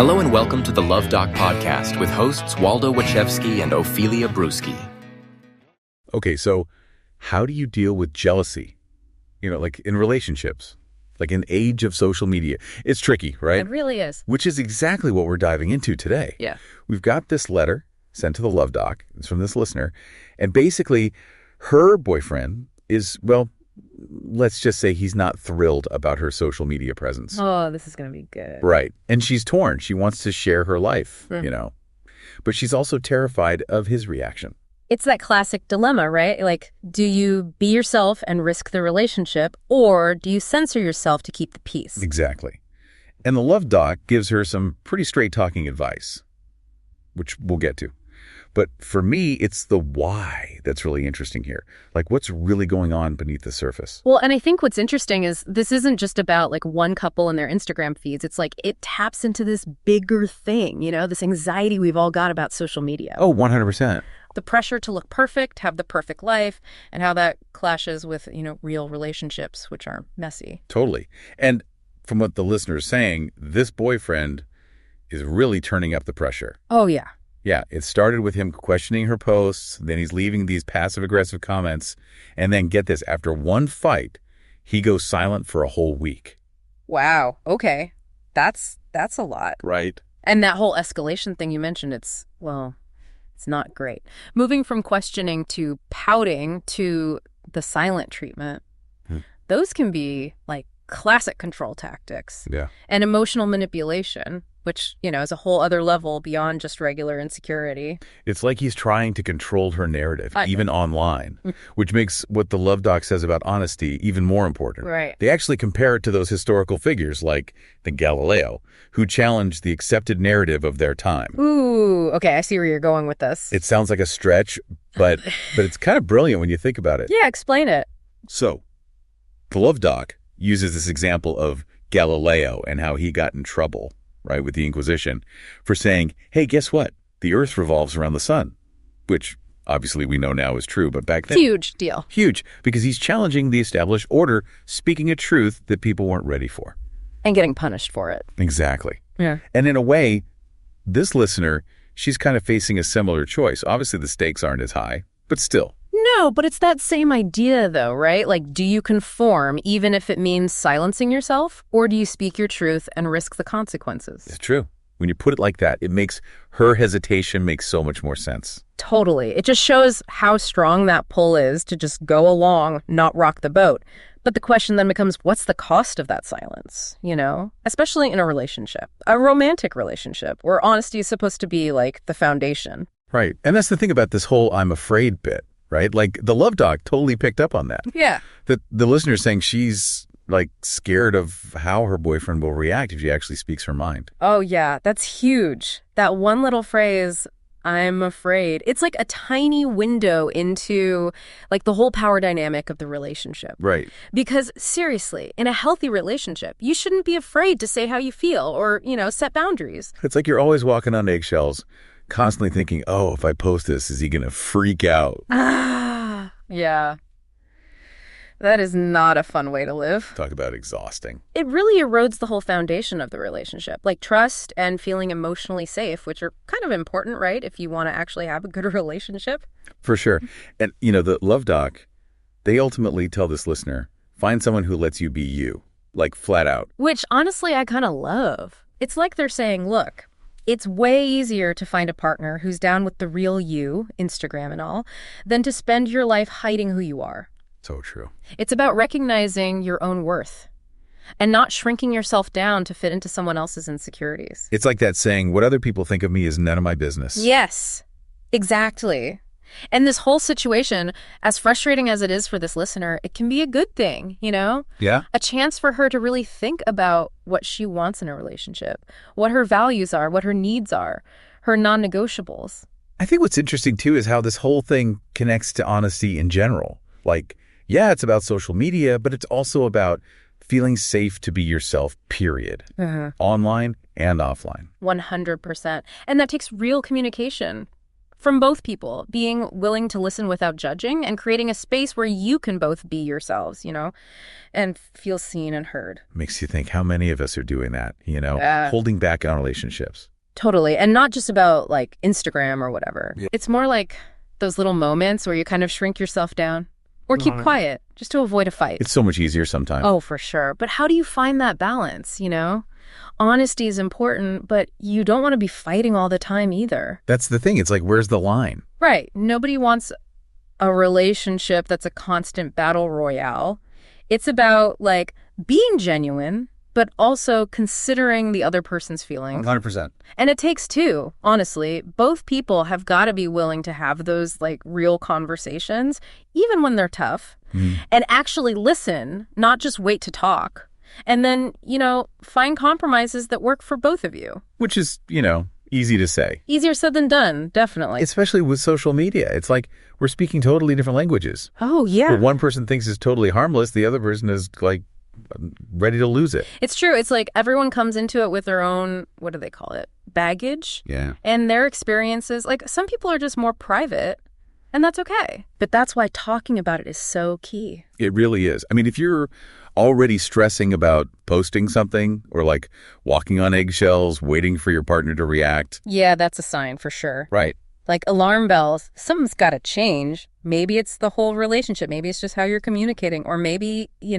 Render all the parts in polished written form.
Hello and welcome to the Luv Doc podcast with hosts Waldo Wachewski and Ophelia Brewski. Okay, so how do you deal with jealousy? Like in relationships, like in age of social media. It's tricky, right? It really is. Which is exactly what we're diving into today. Yeah. We've got this letter sent to the Luv Doc. It's from this listener. And basically, her boyfriend is, well, let's just say he's not thrilled about her social media presence. Oh, this is going to be good. Right. And she's torn. She wants to share her life, But she's also terrified of his reaction. It's that classic dilemma, right? Like, do you be yourself and risk the relationship, or do you censor yourself to keep the peace? Exactly. And the Luv Doc gives her some pretty straight-talking advice, which we'll get to. But for me, it's the why that's really interesting here. Like, what's really going on beneath the surface? Well, and I think what's interesting is this isn't just about like one couple and their Instagram feeds. It's like it taps into this bigger thing, this anxiety we've all got about social media. Oh, 100%. The pressure to look perfect, have the perfect life, and how that clashes with, real relationships, which are messy. Totally. And from what the listener is saying, this boyfriend is really turning up the pressure. Oh, yeah. Yeah, it started with him questioning her posts, then he's leaving these passive-aggressive comments, and then get this, after one fight, he goes silent for a whole week. Wow, okay. That's a lot. Right. And that whole escalation thing you mentioned, it's not great. Moving from questioning to pouting to the silent treatment, those can be like classic control tactics. Yeah. And emotional manipulation, which, is a whole other level beyond just regular insecurity. It's like he's trying to control her narrative, even online, which makes what the Luv Doc says about honesty even more important. Right. They actually compare it to those historical figures like the Galileo, who challenged the accepted narrative of their time. Ooh, okay, I see where you're going with this. It sounds like a stretch, but it's kind of brilliant when you think about it. Yeah, explain it. So, the Luv Doc uses this example of Galileo and how he got in trouble, right, with the Inquisition, for saying, hey, guess what? The Earth revolves around the sun, which obviously we know now is true, but back then... Huge deal. Huge, because he's challenging the established order, speaking a truth that people weren't ready for. And getting punished for it. Exactly. Yeah. And in a way, this listener, she's kind of facing a similar choice. Obviously, the stakes aren't as high, but still. No, but it's that same idea, though, right? Like, do you conform even if it means silencing yourself, or do you speak your truth and risk the consequences? It's true. When you put it like that, it makes her hesitation make so much more sense. Totally. It just shows how strong that pull is to just go along, not rock the boat. But the question then becomes, what's the cost of that silence, Especially in a relationship, a romantic relationship, where honesty is supposed to be like the foundation. Right. And that's the thing about this whole I'm afraid bit. Right? Like the Luv Doc totally picked up on that. Yeah. The listener is saying she's like scared of how her boyfriend will react if she actually speaks her mind. Oh, yeah. That's huge. That one little phrase, I'm afraid. It's like a tiny window into like the whole power dynamic of the relationship. Right. Because seriously, in a healthy relationship, you shouldn't be afraid to say how you feel or, set boundaries. It's like you're always walking on eggshells, constantly thinking, oh, if I post this, is he going to freak out? Yeah. That is not a fun way to live. Talk about exhausting. It really erodes the whole foundation of the relationship, like trust and feeling emotionally safe, which are kind of important, right? If you want to actually have a good relationship. For sure. And, the Luv Doc, they ultimately tell this listener, find someone who lets you be you, like flat out. Which honestly, I kind of love. It's like they're saying, look, it's way easier to find a partner who's down with the real you, Instagram and all, than to spend your life hiding who you are. So true. It's about recognizing your own worth and not shrinking yourself down to fit into someone else's insecurities. It's like that saying, what other people think of me is none of my business. Yes, exactly. And this whole situation, as frustrating as it is for this listener, it can be a good thing, Yeah. A chance for her to really think about what she wants in a relationship, what her values are, what her needs are, her non-negotiables. I think what's interesting, too, is how this whole thing connects to honesty in general. Like, yeah, it's about social media, but it's also about feeling safe to be yourself, period. Online and offline. 100%. And that takes real communication. from both people, being willing to listen without judging and creating a space where you can both be yourselves, and feel seen and heard. Makes you think how many of us are doing that, holding back on relationships. Totally. And not just about like Instagram or whatever. Yeah. It's more like those little moments where you kind of shrink yourself down or keep quiet just to avoid a fight. It's so much easier sometimes. Oh, for sure. But how do you find that balance, Honesty is important, but you don't want to be fighting all the time either. That's the thing. It's like, where's the line? Right. Nobody wants a relationship that's a constant battle royale. It's about like being genuine, but also considering the other person's feelings. 100%. And it takes two, honestly. Both people have got to be willing to have those like real conversations, even when they're tough, and actually listen, not just wait to talk. And then, find compromises that work for both of you. Which is, easy to say. Easier said than done, definitely. Especially with social media. It's like we're speaking totally different languages. Oh, yeah. What one person thinks is totally harmless, the other person is like ready to lose it. It's true. It's like everyone comes into it with their own, what do they call it? Baggage. Yeah. And their experiences. Like some people are just more private. And that's okay. But that's why talking about it is so key. It really is. I mean, if you're already stressing about posting something or like walking on eggshells, waiting for your partner to react. Yeah, that's a sign for sure. Right. Like alarm bells, something's got to change. Maybe it's the whole relationship. Maybe it's just how you're communicating. Or maybe, you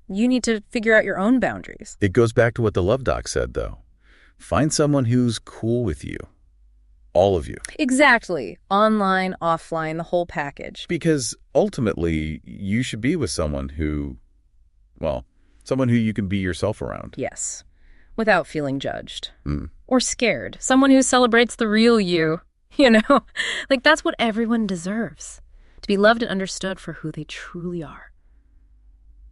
need to figure out your own boundaries. It goes back to what the Luv Doc said, though. Find someone who's cool with you. All of you. Exactly. Online, offline, the whole package. Because ultimately, you should be with someone who you can be yourself around. Yes. Without feeling judged. Or scared. Someone who celebrates the real you. Like that's what everyone deserves. To be loved and understood for who they truly are.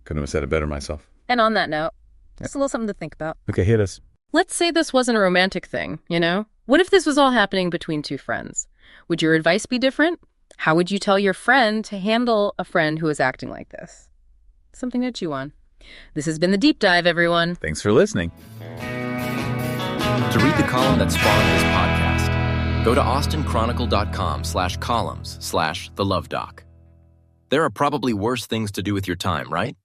Couldn't have said it better myself. And on that note, just a little something to think about. Okay, hit us. Let's say this wasn't a romantic thing, What if this was all happening between two friends? Would your advice be different? How would you tell your friend to handle a friend who is acting like this? Something to chew on. This has been The Deep Dive, everyone. Thanks for listening. To read the column that spawned this podcast, go to austinchronicle.com/columns/the Luv Doc. There are probably worse things to do with your time, right?